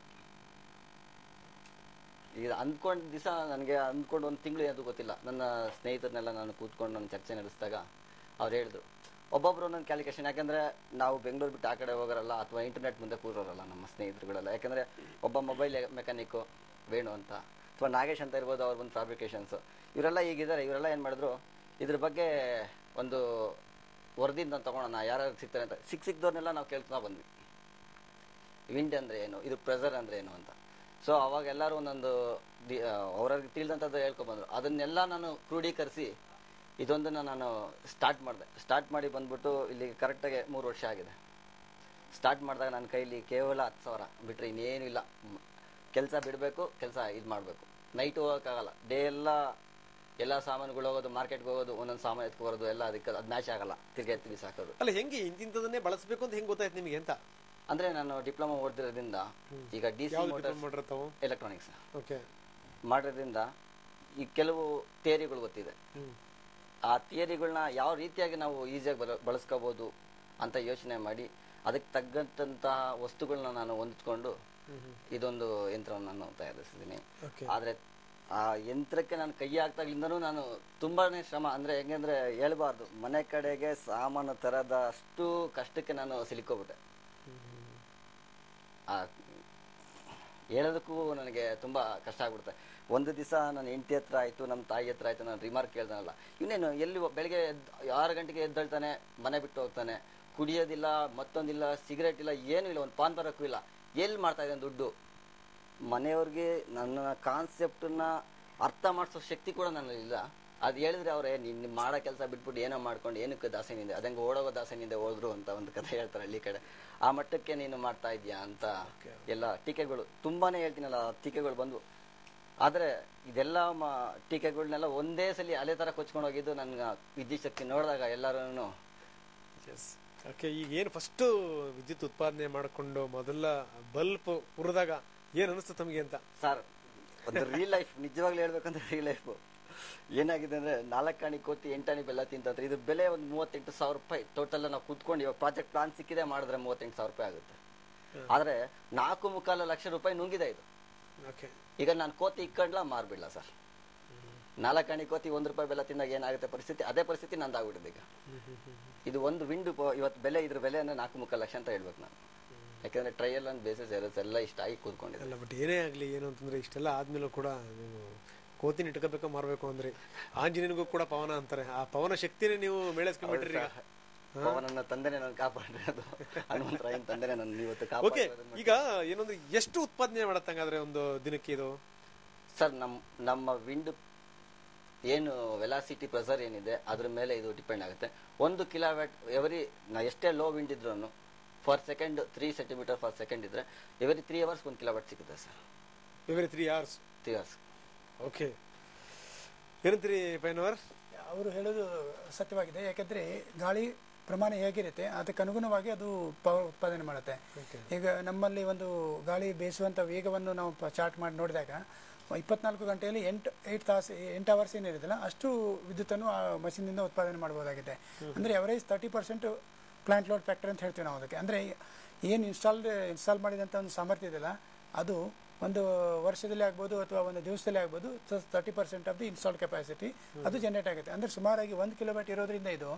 ಈಗ ಅಂದ್ಕೊಂಡ ದಿವಸ ನನಗೆ ಅಂದ್ಕೊಂಡು ಒಂದು ತಿಂಗಳು ಅದು ಗೊತ್ತಿಲ್ಲ. ನನ್ನ ಸ್ನೇಹಿತರನ್ನೆಲ್ಲ ನಾನು ಕೂತ್ಕೊಂಡು ನಾನು ಚರ್ಚೆ ನಡೆಸಿದಾಗ ಅವ್ರು ಹೇಳಿದ್ರು, ಒಬ್ಬೊಬ್ರು ಒಂದೊಂದು ಕ್ಯಾಲ್ಕುಲೇಷನ್. ಯಾಕಂದರೆ ನಾವು ಬೆಂಗಳೂರು ಬಿಟ್ಟು ಆ ಕಡೆ ಹೋಗೋರಲ್ಲ, ಅಥವಾ ಇಂಟರ್ನೆಟ್ ಮುಂದೆ ಕೂರೋರಲ್ಲ ನಮ್ಮ ಸ್ನೇಹಿತರುಗಳೆಲ್ಲ. ಯಾಕಂದರೆ ಒಬ್ಬ ಮೊಬೈಲ್ ಮೆಕ್ಯಾನಿಕ್ಕು ವೇಣು ಅಂತ, ಅಥವಾ ನಾಗೇಶ್ ಅಂತ ಇರ್ಬೋದು, ಅವ್ರು ಬಂದು ಫ್ಯಾಬ್ರಿಕೇಷನ್ಸು, ಇವರೆಲ್ಲ ಈಗಿದ್ದಾರೆ. ಇವರೆಲ್ಲ ಏನು ಮಾಡಿದ್ರು, ಇದ್ರ ಬಗ್ಗೆ ಒಂದು ವರದಿಯಿಂದ ತೊಗೊಳೋಣ, ಯಾರ್ಯಾರು ಸಿಗ್ತಾರೆ ಅಂತ. ಸಿಕ್ಕಿದವ್ರನ್ನೆಲ್ಲ ನಾವು ಕೇಳ್ತಾ ಬಂದ್ವಿ, ವಿಂಡ್ ಅಂದರೆ ಏನು, ಇದು ಪ್ರೆಷರ್ ಅಂದರೆ ಏನು ಅಂತ. ಸೊ ಅವಾಗ ಎಲ್ಲರೂ ಒಂದೊಂದು ಅವ್ರಿಗೆ ತಿಳಿದಂಥದ್ದು ಹೇಳ್ಕೊಬಂದರು. ಅದನ್ನೆಲ್ಲ ನಾನು ಕ್ರೋಢೀಕರಿಸಿ ಇದೊಂದನ್ನು ನಾನು ಸ್ಟಾರ್ಟ್ ಮಾಡಿ ಬಂದ್ಬಿಟ್ಟು ಇಲ್ಲಿ ಕರೆಕ್ಟಾಗಿ 3 ವರ್ಷ ಆಗಿದೆ. ಸ್ಟಾರ್ಟ್ ಮಾಡಿದಾಗ ನನ್ನ ಕೈಲಿ ಕೇವಲ 10,000 ಬಿಟ್ಟರೆ ಇನ್ನೇನು ಇಲ್ಲ. ಕೆಲಸ ಬಿಡಬೇಕು, ಕೆಲಸ ಇದು ಮಾಡಬೇಕು, ನೈಟು ಹೋಗೋಕ್ಕಾಗಲ್ಲ. ಡೇ ಎಲ್ಲ ಸಾಮಾನುಗಳು ಹೋಗೋದು, ಮಾರ್ಕೆಟ್ಗೆ ಹೋಗೋದು, ಒಂದೊಂದು ಸಾಮಾನು ಎತ್ಕೋರೋದು ಎಲ್ಲ ಅದಕ್ಕೆ ಅದು ಮ್ಯಾಚ್ ಆಗಲ್ಲ, ತಿರ್ಗಿ ಬಿಸಾಕೋದು. ಅಲ್ಲ, ಹೆಂಗೆ ಇಂಥದನ್ನೇ ಬಳಸಬೇಕು ಅಂತ ಹೆಂಗೆ ಗೊತ್ತಾಯ್ತು ನಿಮಗೆ ಅಂತ? ಅಂದರೆ ನಾನು ಡಿಪ್ಲೊಮಾ ಓದಿರೋದ್ರಿಂದ, ಈಗ DC ಮೋಟರ್ಸ್ ಎಲೆಕ್ಟ್ರಾನಿಕ್ಸ್ ಮಾಡೋದ್ರಿಂದ ಈ ಕೆಲವು ಥಿಯರಿಗಳು ಗೊತ್ತಿದೆ. ಆ ಥಿಯರಿಗಳನ್ನ ಯಾವ ರೀತಿಯಾಗಿ ನಾವು ಈಸಿಯಾಗಿ ಬಳಸ್ಕೋಬೋದು ಅಂತ ಯೋಚನೆ ಮಾಡಿ ಅದಕ್ಕೆ ತಗ್ಗಂತಹ ವಸ್ತುಗಳನ್ನ ನಾನು ಹೊಂದಿಸ್ಕೊಂಡು ಇದೊಂದು ಯಂತ್ರವನ್ನು ನಾನು ತಯಾರಿಸಿದ್ದೀನಿ. ಆದರೆ ಆ ಯಂತ್ರಕ್ಕೆ ನಾನು ಕೈ ಹಾಕ್ದಾಗ್ಲಿಂದನೂ ನಾನು ತುಂಬಾನೇ ಶ್ರಮ, ಅಂದರೆ ಹೆಂಗಂದ್ರೆ ಹೇಳ್ಬಾರ್ದು, ಮನೆ ಕಡೆಗೆ ಸಾಮಾನು ತರದ ಅಷ್ಟು ಕಷ್ಟಕ್ಕೆ ನಾನು ಸಿಲುಕೋಬಿಟ್ಟೆ. ಹೇಳೋದಕ್ಕೂ ನನಗೆ ತುಂಬ ಕಷ್ಟ ಆಗ್ಬಿಡುತ್ತೆ. ಒಂದು ದಿವಸ ನನ್ನ ಹೆಂಡತಿ ಹತ್ರ ಆಯಿತು, ನಮ್ಮ ತಾಯಿ ಹತ್ರ ಆಯಿತು, ನಾನು ರಿಮಾರ್ಕ್ ಕೇಳ್ದಾನಲ್ಲ, ಇವನೇನು ಎಲ್ಲಿ ಬೆಳಗ್ಗೆ 6 ಗಂಟೆಗೆ ಎದ್ದೇಳ್ತಾನೆ, ಮನೆ ಬಿಟ್ಟು ಹೋಗ್ತಾನೆ, ಕುಡಿಯೋದಿಲ್ಲ, ಮತ್ತೊಂದಿಲ್ಲ, ಸಿಗರೇಟ್ ಇಲ್ಲ, ಏನೂ ಇಲ್ಲ, ಒಂದು ಪಾನ್ ಬರೋಕ್ಕೂ ಇಲ್ಲ, ಎಲ್ಲಿ ಮಾಡ್ತಾ ಇದ್ದಾನೆ ದುಡ್ಡು? ಮನೆಯವ್ರಿಗೆ ನನ್ನ ಕಾನ್ಸೆಪ್ಟನ್ನ ಅರ್ಥ ಮಾಡಿಸೋ ಶಕ್ತಿ ಕೂಡ ನನ್ನಲ್ಲಿಲ್ಲ. ಅದು ಹೇಳಿದ್ರೆ ಅವರೇ ನೀನು ಮಾಡೋ ಕೆಲಸ ಬಿಟ್ಬಿಟ್ಟು ಏನೋ ಮಾಡ್ಕೊಂಡು ಏನಕ್ಕೆ ದಾಸನಿಂದೆ, ಅದಂಗೆ ಓಡೋಗೋ ದಾಸನಿಂದೆ ಹೋದ್ರು ಅಂತ ಒಂದು ಕಥೆ ಹೇಳ್ತಾರೆ ಹಳ್ಳಿ ಕಡೆ. ಆ ಮಟ್ಟಕ್ಕೆ ನೀನು ಮಾಡ್ತಾ ಇದೀಯಾ ಅಂತ ಎಲ್ಲ ಟೀಕೆಗಳು ತುಂಬಾನೇ ಹೇಳ್ತೀನಲ್ಲ, ಟೀಕೆಗಳು ಬಂದು. ಆದರೆ ಇದೆಲ್ಲ ಟೀಕೆಗಳನ್ನೆಲ್ಲ ಒಂದೇ ಸಲ ಅಲೆ ಥರ ಕೊಚ್ಕೊಂಡು ಹೋಗಿದ್ದು ನನ್ನ ವಿದ್ಯುತ್ ಶಕ್ತಿ ನೋಡಿದಾಗ ಎಲ್ಲರೂ. ಓಕೆ, ಈಗ ಏನು ಫಸ್ಟ್ ವಿದ್ಯುತ್ ಉತ್ಪಾದನೆ ಮಾಡಿಕೊಂಡು ಮೊದಲ ಬಲ್ಪ್ ಉರಿದಾಗ ಏನು ಅನಿಸ್ತು ತಮಗೆ ಅಂತ? ಸರ್, ಒಂದು ರಿಯಲ್ ಲೈಫ್, ನಿಜವಾಗ್ಲೂ ಹೇಳ್ಬೇಕಂದ್ರೆ ರಿಯಲ್ ಲೈಫ್ ಏನಾಗಿದೆ ಅಂದ್ರೆ 4 ಆಣಿ ಕೋತಿ 8 ಆಣಿ ಬೆಲ್ಲ ತಿಂತಂದ್ರೆ ಇದು ಬೆಲೆ ಒಂದು 38,000 ರೂಪಾಯಿ ಟೋಟಲ್. ನಾವು ಕೂತ್ಕೊಂಡು ಇವಾಗ ಪ್ರಾಜೆಕ್ಟ್ ಪ್ಲಾನ್ ಸಿಕ್ಕಿದೆ ಮಾಡಿದ್ರೆ 38,000 ರೂಪಾಯಿ ಆಗುತ್ತೆ. ಆದ್ರೆ 4.25 ಲಕ್ಷ ರೂಪಾಯಿ ನುಂಗಿದೆ ಇದು. ಈಗ ನಾನು ಕೋತಿ ಇಕ್ಕೊಂಡ್ಲ ಮಾರ್ಬಿಡ್ಲ ಸರ್? 4 ಆಣಿ ಕೋತಿ 1 ರೂಪಾಯಿ ಬೆಲ್ಲ ತಿಂದಾಗ ಏನಾಗುತ್ತೆ ಪರಿಸ್ಥಿತಿ, ಅದೇ ಪರಿಸ್ಥಿತಿ ನಂದಾಗ್ಬಿಟ್ಟಿದೆ ಈಗ. ಇದು ಒಂದು ವಿಂಡ್ ಇವತ್ತು ಬೆಲೆ, ಇದ್ರ ಬೆಲೆ ಅಂದ್ರೆ 4.25 ಲಕ್ಷ ಅಂತ ಹೇಳ್ಬೇಕು ನಾನು. ಯಾಕಂದ್ರೆ ಟ್ರಯಲ್ ಅಂಡ್ ಬೇಸಿಸ್ ಎಲ್ಲ ಇಷ್ಟ ಆಗಿ ಕೂತ್ಕೊಂಡಿದೆ. ಬಟ್ ಏನೇ ಆಗ್ಲಿ, ಏನು ಅಂತಂದ್ರೆ ಇಷ್ಟೆಲ್ಲ ಆದ್ಮೇಲೂ ಕೂಡ ನೀವು ಕೋತಿನ ಇಟ್ಕೋಬೇಕು ಮಾರ್ಬೇಕು ಅಂದ್ರೆ ಆಂಜನೇಯನಿಗೂ ಕೂಡ ಪವನ ಅಂತಾರೆ. ಆ ಪವನ ಶಕ್ತಿನೇ ನೀವು ಮೇಳಸ್ಕೊಂಡ್ಬಿಟ್ರಿ. ಪವನನ್ನ ತಂದೆನೆ ನಾನು ಕಾಪಾಡಿರೋದು, ಹನುಮಂತರಾಯನ ತಂದೆನೆ ನನ್ನ ಇವತ್ತು ಓಕೆ, ಈಗ ಏನಂದ್ರೆ ಎಷ್ಟು ಉತ್ಪಾದನೆ ಮಾಡತ್ತಂಗಾದ್ರೆ ಒಂದು ದಿನಕ್ಕೆ ಇದು? ಸರ್, ನಮ್ಮ ವಿಂಡ್ ಏನು ವೆಲಾಸಿಟಿ ಪ್ರೆಸರ್ ಏನಿದೆ ಅದ್ರ ಮೇಲೆ ಇದು ಡಿಪೆಂಡ್ ಆಗುತ್ತೆ. 1 ಕಿಲೋವ್ಯಾಟ್ ಎವರಿ, ಎಷ್ಟೇ ಲೋ ವಿಂಡ್ ಇದ್ರು for second 3 centimetre for second ಇದ್ರೆ ಎವರಿ 3 ಅವರ್ಸ್ 1 ಕಿಲೋವ್ಯಾಟ್ ಸಿಗುತ್ತೆ sir. Every 3 hours? 3 hours. Okay, ಏನಂತೀರಿ ಪೈನವರ್? ಅವರು ಹೇಳೋದು ಸತ್ಯವಾಗಿದೆ. ಯಾಕಂದ್ರೆ ಗಾಳಿ ಪ್ರಮಾಣ ಹೇಗಿರುತ್ತೆ ಅದಕ್ಕೆ ಅನುಗುಣವಾಗಿ ಅದು ಪವರ್ ಉತ್ಪಾದನೆ ಮಾಡುತ್ತೆ. ಈಗ ನಮ್ಮಲ್ಲಿ ಒಂದು ಗಾಳಿ ಬೇಯಿಸುವಂತ ವೇಗವನ್ನು ನಾವು ಚಾರ್ಟ್ ಮಾಡಿ ನೋಡಿದಾಗ 24 ಗಂಟೆಯಲ್ಲಿ 8 ಅವರ್ಸ್ ಏನಿರುತ್ತಲ್ಲ ಅಷ್ಟು ವಿದ್ಯುತ್ತನ್ನು ಆ ಮಷೀನಿಂದ ಉತ್ಪಾದನೆ ಮಾಡಬಹುದಾಗಿದೆ. ಅಂದ್ರೆ ಅವರೇಜ್ 30% ಪ್ಲಾಂಟ್ ಲೋಡ್ ಫ್ಯಾಕ್ಟರ್ ಅಂತ ಹೇಳ್ತೀವಿ ನಾವು ಅದಕ್ಕೆ. ಅಂದ್ರೆ ಏನು ಇನ್ಸ್ಟಾಲ್ ಮಾಡಿದಂಥ ಒಂದು ಸಾಮರ್ಥ್ಯ ಇದೆಯಲ್ಲ, ಅದು ಒಂದು ವರ್ಷದಲ್ಲಿ ಆಗ್ಬೋದು ಅಥವಾ ಒಂದು ದಿವಸದಲ್ಲಿ ಆಗ್ಬೋದು, 30% ಆಫ್ ದಿ ಇನ್ಸ್ಟಾಲ್ಡ್ ಕೆಪಾಸಿಟಿ ಅದು ಜನರೇಟ್ ಆಗುತ್ತೆ. ಅಂದ್ರೆ ಸುಮಾರಾಗಿ 1 ಕಿಲೋವ್ಯಾಟ್ ಇರೋದ್ರಿಂದ ಇದು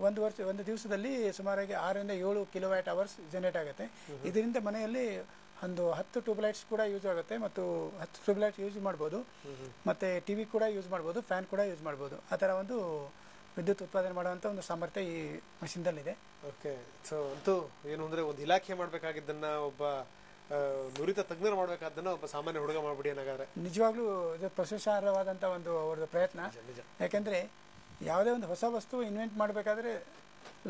ಒಂದು ದಿವಸದಲ್ಲಿ ಸುಮಾರಾಗಿ 6 ರಿಂದ 7 ಕಿಲೋವ್ಯಾಟ್ ಅವರ್ಸ್ ಜನರೇಟ್ ಆಗುತ್ತೆ. ಇದರಿಂದ ಮನೆಯಲ್ಲಿ ಒಂದು 10 ಟ್ಯೂಬ್ಲೈಟ್ಸ್ ಕೂಡ ಯೂಸ್ ಆಗುತ್ತೆ, ಮತ್ತು 10 ಟ್ಯೂಬ್ಲೈಟ್ಸ್ ಯೂಸ್ ಮಾಡ್ಬೋದು, ಮತ್ತೆ ಟಿವಿ ಕೂಡ ಯೂಸ್ ಮಾಡ್ಬೋದು, ಫ್ಯಾನ್ ಕೂಡ ಯೂಸ್ ಮಾಡ್ಬೋದು. ಆ ಥರ ಒಂದು ವಿದ್ಯುತ್ ಉತ್ಪಾದನೆ ಮಾಡುವಂಥ ಒಂದು ಸಾಮರ್ಥ್ಯ ಈ ಮಷೀನ್ದಲ್ಲಿದೆ. ಓಕೆ, ಸೊ ಅಂತೂ ಏನು ಅಂದ್ರೆ ಒಂದು ಇಲಾಖೆ ಮಾಡಬೇಕಾಗಿದ್ದನ್ನ ಒಬ್ಬ ನುರಿತ ತಜ್ಞರು ಮಾಡಬೇಕಾದನ್ನ ಒಬ್ಬ ಸಾಮಾನ್ಯ ಹುಡುಗ ಮಾಡ್ಬಿಡಿ ಏನಾಗಾದ್ರೆ ನಿಜವಾಗ್ಲೂ ಇದು ಪ್ರಶಂಸಾರ್ಹವಾದಂಥ ಒಂದು ಅವ್ರದ್ದು ಪ್ರಯತ್ನ. ಯಾಕೆಂದರೆ ಯಾವುದೇ ಒಂದು ಹೊಸ ವಸ್ತು ಇನ್ವೆಂಟ್ ಮಾಡಬೇಕಾದ್ರೆ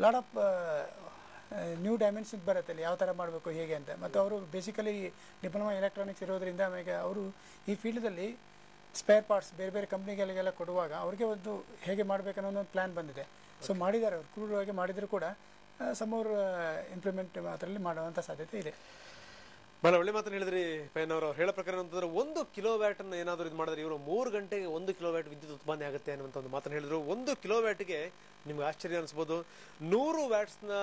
ಲಾಟ್ ಆಫ್ ನ್ಯೂ ಡೈಮೆನ್ಷನ್ ಬರುತ್ತೆ ಅಲ್ಲಿ, ಯಾವ ಥರ ಮಾಡಬೇಕು ಹೇಗೆ ಅಂತ. ಮತ್ತು ಅವರು ಬೇಸಿಕಲಿ ಡಿಪ್ಲೊಮಾ ಎಲೆಕ್ಟ್ರಾನಿಕ್ಸ್ ಇರೋದ್ರಿಂದ ಆಮೇಲೆ ಅವರು ಈ ಫೀಲ್ಡ್ದಲ್ಲಿ ಸ್ಪೇರ್ ಪಾರ್ಟ್ಸ್ ಬೇರೆ ಬೇರೆ ಕಂಪ್ನಿಗಳಿಗೆಲ್ಲ ಕೊಡುವಾಗ ಅವ್ರಿಗೆ ಒಂದು ಹೇಗೆ ಮಾಡಬೇಕನ್ನೋ ಒಂದು ಪ್ಲ್ಯಾನ್ ಬಂದಿದೆ. ಸೊ ಮಾಡಿದ್ದಾರೆ, ಅವರು ಕ್ರೂರವಾಗಿ ಮಾಡಿದರೂ ಕೂಡ ಸಮೂರ್ ಇಂಪ್ಲಿಮೆಂಟ್ ಅದರಲ್ಲಿ ಮಾಡುವಂಥ ಸಾಧ್ಯತೆ ಇದೆ. ಬಹಳ ಒಳ್ಳೆ ಮಾತನ್ನು ಹೇಳಿದ್ರಿ ಪೈನವರು. ಅವ್ರು ಹೇಳೋ ಪ್ರಕಾರ ಅಂತಂದ್ರೆ 1 ಕಿಲೋವ್ಯಾಟ್ ಅನ್ನು ಏನಾದರೂ ಇದು ಮಾಡಿದ್ರೆ ಇವರು 3 ಗಂಟೆಗೆ 1 ಕಿಲೋವ್ಯಾಟ್ ವಿದ್ಯುತ್ ಉತ್ಪಾದನೆ ಆಗುತ್ತೆ ಅನ್ನುವಂಥ ಒಂದು ಮಾತನ್ನು ಹೇಳಿದ್ರು. 1 ಕಿಲೋವ್ಯಾಟ್ಗೆ ನಿಮ್ಗೆ ಆಶ್ಚರ್ಯ ಅನಿಸ್ಬೋದು, 100 ವ್ಯಾಟ್ಸ್ನ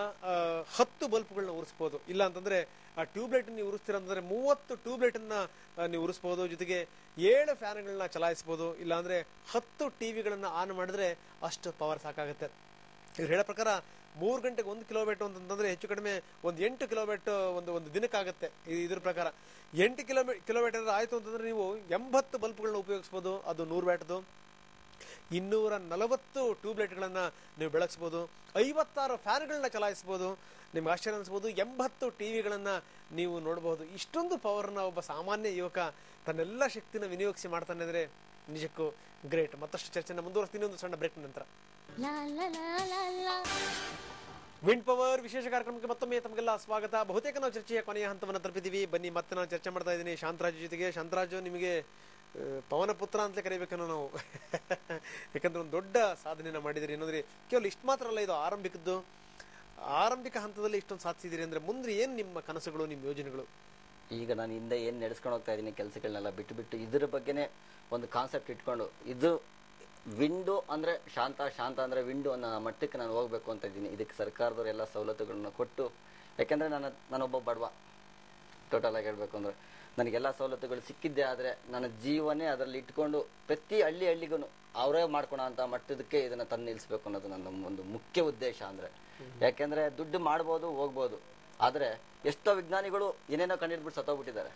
10 ಬಲ್ಬ್ಗಳನ್ನ ಉರಿಸ್ಬೋದು. ಇಲ್ಲ ಅಂತಂದ್ರೆ ಆ ಟ್ಯೂಬ್ಲೈಟ್ ನೀವು ಉರಿಸ್ತೀರ ಅಂತಂದ್ರೆ 30 ಟ್ಯೂಬ್ಲೈಟ್ ಅನ್ನ ನೀವು ಉರಿಸ್ಬೋದು. ಜೊತೆಗೆ 7 ಫ್ಯಾನ್ಗಳನ್ನ ಚಲಾಯಿಸಬಹುದು. ಇಲ್ಲ ಅಂದ್ರೆ 10 ಟಿವಿಗಳನ್ನ ಆನ್ ಮಾಡಿದ್ರೆ ಅಷ್ಟು ಪವರ್ ಸಾಕಾಗುತ್ತೆ. ಇವ್ರು ಹೇಳೋ ಪ್ರಕಾರ 3 ಗಂಟೆಗೆ 1 ಕಿಲೋವ್ಯಾಟ್ ಅಂತಂದ್ರೆ ಹೆಚ್ಚು ಕಡಿಮೆ ಒಂದು 8 ಕಿಲೋವ್ಯಾಟ್ ಒಂದು ದಿನಕ್ಕಾಗುತ್ತೆ. ಇದ್ರ ಪ್ರಕಾರ 8 ಕಿಲೋವ್ಯಾಟ್ ಅಂದ್ರೆ ಆಯ್ತು ಅಂತಂದ್ರೆ ನೀವು 80 ಬಲ್ಬ್ಗಳನ್ನ ಉಪಯೋಗಿಸಬಹುದು. ಅದು 100 ವ್ಯಾಟ್ದು. 240 ಟ್ಯೂಬ್ಲೈಟ್ಗಳನ್ನ ನೀವು ಬೆಳಗಿಸಬಹುದು. 56 ಫ್ಯಾನ್ಗಳನ್ನ ಚಲಾಯಿಸಬಹುದು. ನಿಮ್ಗೆ ಆಶ್ಚರ್ಯ ಅನಿಸ್ಬೋದು, 80 ಟಿವಿಗಳನ್ನ ನೀವು ನೋಡಬಹುದು. ಇಷ್ಟೊಂದು ಪವರ್ನ ಒಬ್ಬ ಸಾಮಾನ್ಯ ಯುವಕ ತನ್ನೆಲ್ಲ ಶಕ್ತಿನ ವಿನಿಯೋಗಿಸಿ ಮಾಡ್ತಾನೆ ಅಂದ್ರೆ ನಿಜಕ್ಕೂ ಗ್ರೇಟ್. ಮತ್ತಷ್ಟು ಚರ್ಚೆನ ಮುಂದುವರಿಸ್ತೀನಿ ಒಂದು ಸಣ್ಣ ಬ್ರೇಕ್ ನಂತರ. ವಿಂಡ್ ಪವರ್ ವಿಶೇಷ ಕಾರ್ಯಕ್ರಮಕ್ಕೆ ಮತ್ತೊಮ್ಮೆ ತಮಗೆಲ್ಲ ಸ್ವಾಗತ. ಬಹುತೇಕ ನಾವು ಚರ್ಚೆಯ ಕೊನೆಯ ಹಂತವನ್ನು ತಲುಪಿದ್ದೀವಿ. ಬನ್ನಿ ಮತ್ತೆ ನಾನು ಚರ್ಚೆ ಮಾಡ್ತಾ ಇದ್ದೀನಿ ಶಾಂತರಾಜು ಜೊತೆಗೆ. ಶಾಂತರಾಜು ನಿಮಗೆ ಪವನ ಪುತ್ರ ಅಂತಲೇ ಕರಿಬೇಕೇನೋ ನಾವು, ಯಾಕಂದ್ರೆ ಒಂದು ದೊಡ್ಡ ಸಾಧನೆಯನ್ನ ಮಾಡಿದಿರಿ. ಏನಂದ್ರೆ ಕೇವಲ ಇಷ್ಟು ಮಾತ್ರ ಅಲ್ಲ, ಇದು ಆರಂಭಿಕ ಹಂತದಲ್ಲಿ ಇಷ್ಟೊಂದು ಸಾಧಿಸಿದಿರಿ ಅಂದ್ರೆ ಮುಂದೆ ಏನ್ ನಿಮ್ಮ ಕನಸುಗಳು, ನಿಮ್ಮ ಯೋಜನೆಗಳು? ಈಗ ನಾನು ಹಿಂದೆ ಏನು ನಡೆಸ್ಕೊಂಡು ಹೋಗ್ತಾ ಇದ್ದೀನಿ ಕೆಲಸಗಳನ್ನೆಲ್ಲ ಬಿಟ್ಟು ಇದ್ರ ಬಗ್ಗೆನೇ ಒಂದು ಕಾನ್ಸೆಪ್ಟ್ ಇಟ್ಕೊಂಡು, ಇದು ವಿಂಡು ಅಂದ್ರೆ ಶಾಂತ ಅಂದ್ರೆ ವಿಂಡು ಅನ್ನೋ ಮಟ್ಟಕ್ಕೆ ನಾನು ಹೋಗ್ಬೇಕು ಅಂತ ಇದ್ದೀನಿ. ಇದಕ್ಕೆ ಸರ್ಕಾರದವ್ರು ಎಲ್ಲ ಸವಲತ್ತುಗಳನ್ನ ಕೊಟ್ಟು, ಯಾಕೆಂದ್ರೆ ನಾನೊಬ್ಬ ಬಡವ, ಟೋಟಲ್ ಆಗಿ ಹೇಳ್ಬೇಕು ಅಂದ್ರೆ ನನಗೆಲ್ಲ ಸವಲತ್ತುಗಳು ಸಿಕ್ಕಿದ್ದೆ ಆದರೆ ನನ್ನ ಜೀವನೇ ಅದರಲ್ಲಿ ಇಟ್ಕೊಂಡು ಪ್ರತಿ ಹಳ್ಳಿಗೂ ಅವರೇ ಮಾಡ್ಕೊಳೋ ಅಂತ ಮಟ್ಟದಕ್ಕೆ ಇದನ್ನು ತಂದು ನಿಲ್ಲಿಸ್ಬೇಕು ಅನ್ನೋದು ನನ್ನ ಒಂದು ಮುಖ್ಯ ಉದ್ದೇಶ. ಅಂದರೆ ಯಾಕೆಂದರೆ ದುಡ್ಡು ಮಾಡ್ಬೋದು ಹೋಗ್ಬೋದು, ಆದರೆ ಎಷ್ಟೋ ವಿಜ್ಞಾನಿಗಳು ಏನೇನೋ ಕಂಡಿಡ್ಬಿಟ್ಟು ಸತ್ತೋಗ್ಬಿಟ್ಟಿದ್ದಾರೆ.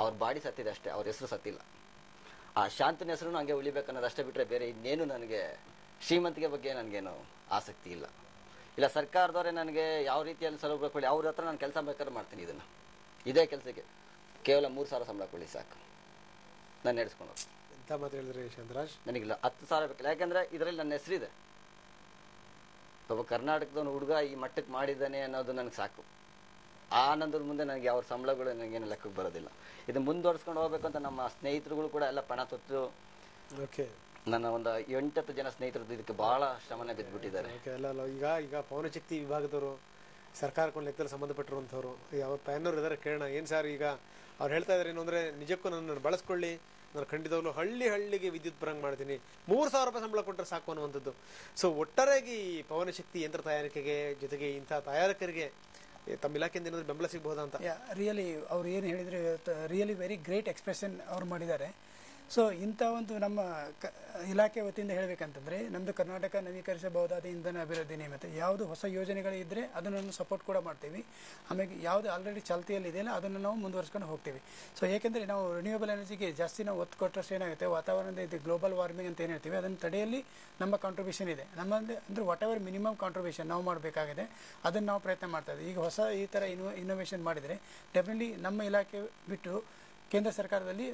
ಅವ್ರ ಬಾಡಿ ಸತ್ತಿದೆ ಅಷ್ಟೇ, ಅವ್ರ ಹೆಸರು ಸತ್ತಿಲ್ಲ. ಆ ಶಾಂತನ ಹೆಸರು ಹಂಗೆ ಉಳಿಬೇಕನ್ನೋದು ಅಷ್ಟೇ ಬಿಟ್ಟರೆ ಬೇರೆ ಇನ್ನೇನು ನನಗೆ ಶ್ರೀಮಂತಿಗೆ ಬಗ್ಗೆ ನನಗೇನು ಆಸಕ್ತಿ ಇಲ್ಲ. ಇಲ್ಲ ಸರ್ಕಾರದವರೇ ನನಗೆ ಯಾವ ರೀತಿಯಲ್ಲಿ ಸೌಲಭ್ಯ ಕೊಡಿ, ಅವ್ರ ಹತ್ರ ನಾನು ಕೆಲಸ ಬೇಕಾದ್ರೆ ಮಾಡ್ತೀನಿ. ಇದನ್ನು ಇದೇ ಕೆಲಸಕ್ಕೆ ಕೇವಲ 3,000 ಸಂಬಳ ಕೊಡಿ ಸಾಕು, ನಾನು ನಡೆಸ್ಕೊಂಡು. ಎಂತ ಮಾತು ಹೇಳಿದ್ರಿ ಶಾಂತರಾಜ್? ನನಗಿಲ್ಲ 10,000 ಬೇಕಿಲ್ಲ, ಯಾಕೆಂದರೆ ಇದರಲ್ಲಿ ನನ್ನ ಹೆಸರಿದೆ. ಒಬ್ಬ ಕರ್ನಾಟಕದವನು ಹುಡುಗ ಈ ಮಟ್ಟಕ್ಕೆ ಮಾಡಿದ್ದಾನೆ ಅನ್ನೋದು ನನಗೆ ಸಾಕು. ಆನಂದದ ಮುಂದೆ ನನಗೆ ಅವ್ರ ಸಂಬಳಗಳು ನನಗೇನು ಲೆಕ್ಕಕ್ಕೆ ಬರೋದಿಲ್ಲ. ಇದು ಮುಂದುವರ್ಸ್ಕೊಂಡು ಹೋಗ್ಬೇಕು ಅಂತ ನಮ್ಮ ಸ್ನೇಹಿತರುಗಳು ಕೂಡ ಎಲ್ಲ ಪಣ ತೊತ್ತು, ನನ್ನ ಒಂದು 8-10 ಜನ ಸ್ನೇಹಿತರು ಇದಕ್ಕೆ ಬಹಳ ಶ್ರಮನೆ ಬಿದ್ದುಬಿಟ್ಟಿದ್ದಾರೆ. ಈಗ ಪವನಶಕ್ತಿ ವಿಭಾಗದವರು ಸರ್ಕಾರಕ್ಕೆ ಲೆಕ್ಕದಲ್ಲಿ ಸಂಬಂಧಪಟ್ಟಿರುವಂಥವ್ರು ಅವ್ರ ಪಯನವ್ರು ಇದಾರೆ, ಕೇಳೋಣ. ಏನು ಸರ್, ಈಗ ಅವ್ರು ಹೇಳ್ತಾ ಇದ್ದಾರೆ ಏನು ಅಂದರೆ, ನಿಜಕ್ಕೂ ನನ್ನನ್ನು ಬಳಸ್ಕೊಳ್ಳಿ, ನಾನು ಖಂಡಿತವಾಗ್ಲೂ ಹಳ್ಳಿಗೆ ವಿದ್ಯುತ್ ಬರಂಗ್ ಮಾಡ್ತೀನಿ, 3,000 ರೂಪಾಯಿ ಸಂಬಳ ಕೊಟ್ಟರೆ ಸಾಕು ಅನ್ನುವಂಥದ್ದು. ಸೊ ಒಟ್ಟಾರೆಯಾಗಿ ಪವನಶಕ್ತಿ ಯಂತ್ರ ತಯಾರಿಕೆಗೆ ಜೊತೆಗೆ ಇಂಥ ತಯಾರಕರಿಗೆ ತಮ್ಮ ಇಲಾಖೆಯಿಂದ ಏನಾದರೂ ಬೆಂಬಲ ಸಿಗಬಹುದಾ ಅಂತ? ರಿಯಲಿ ಅವ್ರು ಏನು ಹೇಳಿದರೆ ರಿಯಲಿ ವೆರಿ ಗ್ರೇಟ್ ಎಕ್ಸ್ಪ್ರೆಷನ್ ಅವ್ರು ಮಾಡಿದ್ದಾರೆ. ಸೊ ಇಂಥ ಒಂದು ನಮ್ಮ ಇಲಾಖೆ ವತಿಯಿಂದ ಹೇಳಬೇಕಂತಂದರೆ, ನಮ್ಮದು ಕರ್ನಾಟಕ ನವೀಕರಿಸಬಹುದಾದ ಇಂಧನ ಅಭಿವೃದ್ಧಿ ನಿಯಮಿತ ಯಾವುದು ಹೊಸ ಯೋಜನೆಗಳಿದ್ದರೆ ಅದನ್ನು ಸಪೋರ್ಟ್ ಕೂಡ ಮಾಡ್ತೀವಿ. ಆಮೇಲೆ ಯಾವುದು ಆಲ್ರೆಡಿ ಚಾಲ್ತಿಯಲ್ಲಿ ಇದೆಯಲ್ಲ ಅದನ್ನು ನಾವು ಮುಂದುವರ್ಸ್ಕೊಂಡು ಹೋಗ್ತೀವಿ. ಸೊ ಏಕೆಂದರೆ ನಾವು ರಿನ್ಯೂಯಬಲ್ ಎನರ್ಜಿಗೆ ಜಾಸ್ತಿ ನಾವು ಒತ್ತು ಕೊಟ್ಟರೆ ಏನಾಗುತ್ತೆ, ವಾತಾವರಣದ ಇದು ಗ್ಲೋಬಲ್ ವಾರ್ಮಿಂಗ್ ಅಂತ ಏನು ಹೇಳ್ತೀವಿ, ಅದನ್ನು ತಡೆಯಲ್ಲಿ ನಮ್ಮ ಕಾಂಟ್ರಿಬ್ಯೂಷನ್ ಇದೆ. ನಮ್ಮಲ್ಲಿ ಅಂದರೆ ವಾಟ್ ಎವರ್ ಮಿನಿಮಮ್ ಕಾಂಟ್ರಿಬ್ಯೂಷನ್ ನಾವು ಮಾಡಬೇಕಾಗಿದೆ, ಅದನ್ನು ನಾವು ಪ್ರಯತ್ನ ಮಾಡ್ತಾ ಇದ್ದೀವಿ. ಈಗ ಹೊಸ ಈ ಥರ ಇನ್ನೋವೇಷನ್ ಮಾಡಿದರೆ ಡೆಫಿನೆಟ್ಲಿ ನಮ್ಮ ಇಲಾಖೆ ಬಿಟ್ಟು ಕೇಂದ್ರ ಸರ್ಕಾರದಲ್ಲಿ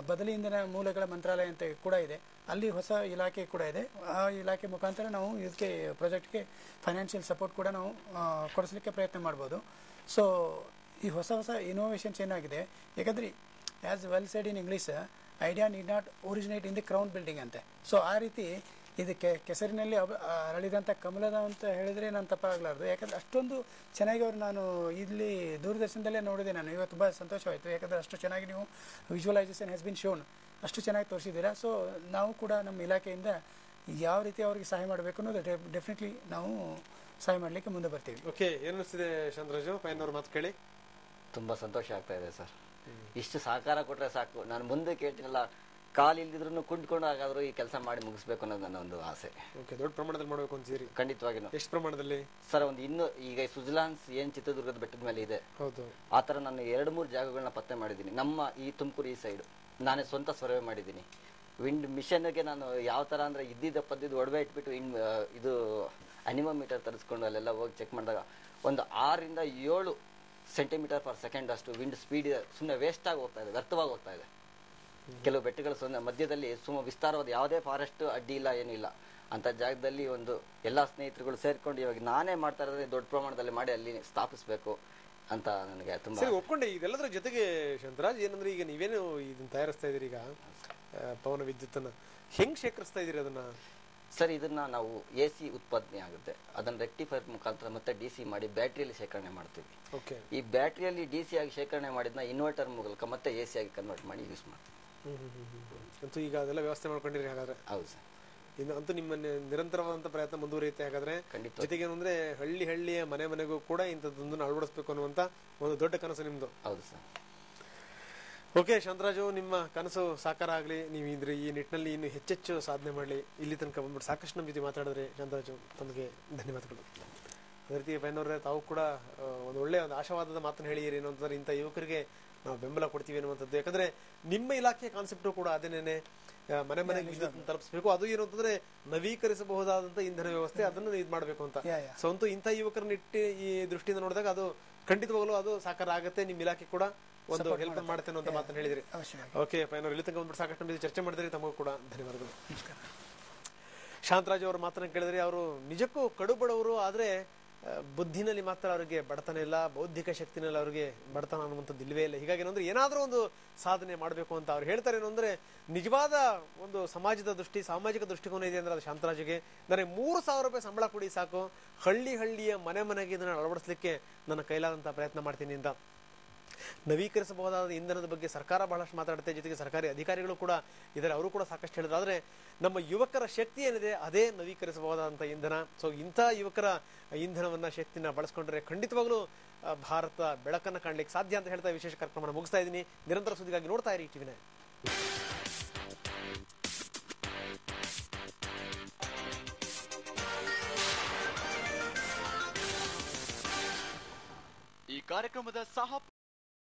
ಬದಲಿ ಇಂಧನ ಮೂಲಗಳ ಮಂತ್ರಾಲಯ ಅಂತ ಕೂಡ ಇದೆ, ಅಲ್ಲಿ ಹೊಸ ಇಲಾಖೆ ಕೂಡ ಇದೆ. ಆ ಇಲಾಖೆ ಮುಖಾಂತರ ನಾವು ಇದಕ್ಕೆ ಪ್ರಾಜೆಕ್ಟ್ಗೆ ಫೈನಾನ್ಷಿಯಲ್ ಸಪೋರ್ಟ್ ಕೂಡ ನಾವು ಕೊಡಿಸಲಿಕ್ಕೆ ಪ್ರಯತ್ನ ಮಾಡ್ಬೋದು. ಸೊ ಈ ಹೊಸ ಇನೋವೇಷನ್ಸ್ ಏನಾಗಿದೆ, ಯಾಕಂದರೆ as well said in English, idea need not originate in the crown building ಅಂತೆ. ಸೊ ಆ ರೀತಿ ಇದಕ್ಕೆ ಕೆಸರಿನಲ್ಲಿ ಅರಳಿದಂಥ ಕಮಲದ ಅಂತ ಹೇಳಿದರೆ ನಾನು ತಪ್ಪಾಗಲಾರ್ದು. ಯಾಕಂದರೆ ಅಷ್ಟೊಂದು ಚೆನ್ನಾಗಿ ಅವರು, ನಾನು ಇಲ್ಲಿ ದೂರದರ್ಶನದಲ್ಲೇ ನೋಡಿದೆ, ನಾನು ಇವಾಗ ತುಂಬ ಸಂತೋಷವಾಯಿತು. ಯಾಕಂದರೆ ಅಷ್ಟು ಚೆನ್ನಾಗಿ ನೀವು ವಿಜುವಲೈಸೇಷನ್ ಹ್ಯಾಸ್ ಬಿನ್ ಶೋನ್, ಅಷ್ಟು ಚೆನ್ನಾಗಿ ತೋರಿಸಿದ್ದೀರಾ. ಸೊ ನಾವು ಕೂಡ ನಮ್ಮ ಇಲಾಖೆಯಿಂದ ಯಾವ ರೀತಿ ಅವ್ರಿಗೆ ಸಹಾಯ ಮಾಡಬೇಕು ಅನ್ನೋದು ಡೆಫಿನೆಟ್ಲಿ ನಾವು ಸಹಾಯ ಮಾಡಲಿಕ್ಕೆ ಮುಂದೆ ಬರ್ತೀವಿ. ಓಕೆ, ಏನು ಅನಿಸ್ತಿದೆ ಶಾಂತರಾಜು, ಪಯನವ್ರ ಮಾತು ಕೇಳಿ? ತುಂಬ ಸಂತೋಷ ಆಗ್ತಾ ಇದೆ ಸರ್. ಇಷ್ಟು ಸಹಕಾರ ಕೊಟ್ಟರೆ ಸಾಕು, ನಾನು ಮುಂದೆ ಕೇಳ್ತೀನಲ್ಲ, ಕಾಲಿಲ್ದಿದ್ರು ಕುಂಡ್ಕೊಂಡು ಹಾಗಾದ್ರೂ ಈ ಕೆಲಸ ಮಾಡಿ ಮುಗಿಸ್ಬೇಕು ಅನ್ನೋದು ನನ್ನ ಒಂದು ಆಸೆ. ದೊಡ್ಡ ಪ್ರಮಾಣದಲ್ಲಿ ಮಾಡಬೇಕು ಅಂತೀರಿ? ಖಂಡಿತವಾಗಿನೂ. ಎಷ್ಟು ಪ್ರಮಾಣದಲ್ಲಿ ಸರ್? ಒಂದು ಇನ್ನು ಈಗ ಸುಜಲಾನ್ಸ್ ಏನ್ ಚಿತ್ರದುರ್ಗದ ಬೆಟ್ಟದ ಮೇಲೆ ಇದೆ, ಆ ತರ ನಾನು 2-3 ಜಾಗಗಳನ್ನ ಪತ್ತೆ ಮಾಡಿದ್ದೀನಿ. ನಮ್ಮ ಈ ತುಮಕೂರು ಈ ಸೈಡ್ ನಾನೇ ಸ್ವಂತ ಸರ್ವೆ ಮಾಡಿದ್ದೀನಿ. ವಿಂಡ್ ಮಿಷನ್ಗೆ ನಾನು ಯಾವ ತರ ಅಂದ್ರೆ ಪದ್ದಿದ್ದು ಒಡವೆ ಇಟ್ಬಿಟ್ಟು ಇದು ಅನಿಮೋಮೀಟರ್ ತರಿಸ್ಕೊಂಡು ಅಲ್ಲೆಲ್ಲ ಹೋಗಿ ಚೆಕ್ ಮಾಡಿದಾಗ ಒಂದು 6-7 ಸೆಂಟಿಮೀಟರ್ ಪರ್ ಸೆಕೆಂಡ್ ಅಷ್ಟು ವಿಂಡ್ ಸ್ಪೀಡ್ ಸುಮ್ಮನೆ ವೇಸ್ಟ್ ಆಗಿ ಹೋಗ್ತಾ ಇದೆ, ವ್ಯರ್ಥವಾಗಿ ಹೋಗ್ತಾ ಇದೆ. ಕೆಲವು ಬೆಟ್ಟಗಳು ಮಧ್ಯದಲ್ಲಿ ವಿಸ್ತಾರವಾದ ಯಾವುದೇ ಫಾರೆಸ್ಟ್ ಅಡ್ಡಿ ಇಲ್ಲ, ಏನಿಲ್ಲ ಅಂತ ಜಾಗದಲ್ಲಿ ಒಂದು ಎಲ್ಲಾ ಸ್ನೇಹಿತರುಗಳು ಸೇರ್ಕೊಂಡು ಇವಾಗ ನಾನೇ ಮಾಡ್ತಾ ಇರೋದ್ರೆ ದೊಡ್ಡ ಪ್ರಮಾಣದಲ್ಲಿ ಮಾಡಿ ಅಲ್ಲಿ ಸ್ಥಾಪಿಸಬೇಕು ಅಂತ ನನಗೆ ತುಂಬಾ ಒಪ್ಕೊಂಡೆ. ಇದೆಲ್ಲದರ ಜೊತೆಗೆ ಶಾಂತರಾಜ್, ಏನಂದ್ರೆ ಈಗ ನೀವೇನು ಇದನ್ನ ತಯಾರಿಸ್ತಾ ಇದೀರಿ, ಈಗ ಪವನ ವಿದ್ಯುತ್ತನ್ನ ಹೆಂಗ್ ಶೇಖರಿಸ್ತಾ ಇದೀರಿ ಅದನ್ನ? ಸರ್, ಇದನ್ನ ನಾವು AC ಉತ್ಪಾದನೆ ಆಗುತ್ತೆ, ಅದನ್ನ ರೆಕ್ಟಿಫೈರ್ ಮುಖಾಂತರ ಮತ್ತೆ DC ಮಾಡಿ ಬ್ಯಾಟ್ರಿಯಲ್ಲಿ ಶೇಖರಣೆ ಮಾಡ್ತೀವಿ. ಈ ಬ್ಯಾಟ್ರಿಯಲ್ಲಿ DC ಆಗಿ ಶೇಖರಣೆ ಮಾಡಿದ್ನ ಇನ್ವರ್ಟರ್ ಮೂಲಕ ಮತ್ತೆ AC ಆಗಿ ಕನ್ವರ್ಟ್ ಮಾಡಿ ಯೂಸ್ ಮಾಡ್ತೀವಿ. ಅಂತೂ ಈಗ ಅದೆಲ್ಲ ವ್ಯವಸ್ಥೆ ಮಾಡ್ಕೊಂಡಿರಿ ಹಾಗಾದ್ರೆ? ಹೌದು ಸರ್. ಇನ್ನು ಅಂತೂ ನಿಮ್ಮ ನಿರಂತರವಾದಂತ ಪ್ರಯತ್ನ ಮುಂದುವರಿಯುತ್ತೆ ಹಾಗಾದ್ರೆ. ಜೊತೆಗೆ ಏನಂದ್ರೆ ಹಳ್ಳಿಯ ಮನೆಗೂ ಕೂಡ ಇಂಥದ್ದೊಂದನ್ನು ಅಳವಡಿಸಬೇಕು ಅನ್ನುವಂತ ಒಂದು ದೊಡ್ಡ ಕನಸು ನಿಮ್ದು. ಹೌದು ಸರ್. ಓಕೆ ಶಾಂತರಾಜು, ನಿಮ್ಮ ಕನಸು ಸಾಕಾರ ಆಗಲಿ, ನೀವು ಇದ್ರೆ ಈ ನಿಟ್ಟಿನಲ್ಲಿ ಇನ್ನು ಹೆಚ್ಚೆಚ್ಚು ಸಾಧನೆ ಮಾಡಲಿ. ಇಲ್ಲಿ ತನಕ ಬಂದ್ಬಿಟ್ಟು ಸಾಕಷ್ಟು ನಮ್ಮ ಜೊತೆ ಮಾತಾಡಿದ್ರೆ ಶಾಂತರಾಜು, ತಮಗೆ ಧನ್ಯವಾದಗಳು. ಅದೇ ರೀತಿ ಪಯನವ್ರೆ, ತಾವು ಕೂಡ ಒಂದು ಒಳ್ಳೆಯ ಒಂದು ಆಶಾವಾದದ ಮಾತನ್ನು ಹೇಳಿರಿ ಅಂತಂದ್ರೆ, ಇಂಥ ಯುವಕರಿಗೆ ನಾವು ಬೆಂಬಲ ಕೊಡ್ತೀವಿ ಅನ್ನುವಂಥದ್ದು. ಯಾಕಂದ್ರೆ ನಿಮ್ಮ ಇಲಾಖೆಯ ಕಾನ್ಸೆಪ್ಟು ಕೂಡ ಅದೇನೇನೆ, ಮನೆಗೆ ವಿದ್ಯುತ್ ತಲುಪಿಸಬೇಕು, ಅದು ಏನು ಅಂತಂದ್ರೆ ನವೀಕರಿಸಬಹುದಾದಂತ ಇಂಧನ ವ್ಯವಸ್ಥೆ, ಅದನ್ನು ಇದು ಮಾಡಬೇಕು ಅಂತ. ಸೊ ಅಂತೂ ಇಂಥ ಯುವಕರನ್ನ ಈ ದೃಷ್ಟಿಯಿಂದ ನೋಡಿದಾಗ ಅದು ಖಂಡಿತವಾಗಲೂ ಅದು ಸಾಕಾರ ಆಗುತ್ತೆ. ನಿಮ್ಮ ಇಲಾಖೆ ಕೂಡ ಒಂದು ಹೆಲ್ಪ್ ಮಾಡುತ್ತೆ ಅನ್ನೋ ಮಾತನ್ನು ಹೇಳಿದ್ರಿ. ಓಕೆ ಪಯನವ್ರು, ಇಲ್ಲಿ ತನಕ ಬಂದ್ಬಿಟ್ಟು ಸಾಕಷ್ಟು ನಮಗೆ ಚರ್ಚೆ ಮಾಡಿದ್ರಿ, ತಮಗೂ ಕೂಡ ಧನ್ಯವಾದಗಳು. ಶಾಂತರಾಜ್ ಅವ್ರ ಮಾತನ್ನ ಕೇಳಿದ್ರೆ, ಅವರು ನಿಜಕ್ಕೂ ಕಡುಬಡವರು, ಆದ್ರೆ ಬುದ್ಧಿನಲ್ಲಿ ಮಾತ್ರ ಅವರಿಗೆ ಬಡತನ ಇಲ್ಲ, ಬೌದ್ಧಿಕ ಶಕ್ತಿನಲ್ಲಿ ಅವರಿಗೆ ಬಡತನ ಅನ್ನುವಂಥದ್ದು ಇಲ್ವೇ ಇಲ್ಲ. ಹೀಗಾಗಿ ಏನಂದ್ರೆ ಏನಾದ್ರೂ ಒಂದು ಸಾಧನೆ ಮಾಡಬೇಕು ಅಂತ ಅವ್ರು ಹೇಳ್ತಾರೆ. ಏನು ಅಂದ್ರೆ ನಿಜವಾದ ಒಂದು ಸಮಾಜದ ಸಾಮಾಜಿಕ ದೃಷ್ಟಿಕೋನ ಇದೆ ಅಂದ್ರೆ ಅದು ಶಾಂತರಾಜ್ಗೆ. ನನಗೆ 3,000 ರೂಪಾಯಿ ಸಂಬಳ ಕೊಡಿ ಸಾಕು, ಹಳ್ಳಿಯ ಮನೆಗೆ ಇದನ್ನ ಅಳವಡಿಸ್ಲಿಕ್ಕೆ ನನ್ನ ಕೈಲಾದಂತಹ ಪ್ರಯತ್ನ ಮಾಡ್ತೀನಿ ಅಂತ ನವೀಕರಿಸಬಹುದಾದ ಇಂಧನದ ಬಗ್ಗೆ ಸರ್ಕಾರ ಬಹಳಷ್ಟು ಮಾತಾಡುತ್ತೆ, ಜೊತೆಗೆ ಸರ್ಕಾರಿ ಅಧಿಕಾರಿಗಳು ಕೂಡ ಇದ್ದಾರೆ, ಅವರು ಕೂಡ ಸಾಕಷ್ಟು ಹೇಳಿದ್ರು. ಆದರೆ ನಮ್ಮ ಯುವಕರ ಶಕ್ತಿ ಏನಿದೆ ಅದೇ ನವೀಕರಿಸಬಹುದಾದಂಥ ಇಂಧನ. ಸೊ ಇಂಥ ಯುವಕರ ಇಂಧನವನ್ನ ಶಕ್ತಿನ ಬಳಸ್ಕೊಂಡ್ರೆ ಖಂಡಿತವಾಗ್ಲೂ ಭಾರತ ಬೆಳಕನ್ನು ಕಾಣಲಿಕ್ಕೆ ಸಾಧ್ಯ ಅಂತ ಹೇಳ್ತಾ ವಿಶೇಷ ಕಾರ್ಯಕ್ರಮನ ಮುಗಿಸ್ತಾ ಇದ್ದೀನಿ. ನಿರಂತರ ಸುದ್ದಿಗಾಗಿ ನೋಡ್ತಾ ಇರಿ ಟಿವಿ9. ಈ ಕಾರ್ಯಕ್ರಮದ ಸಹ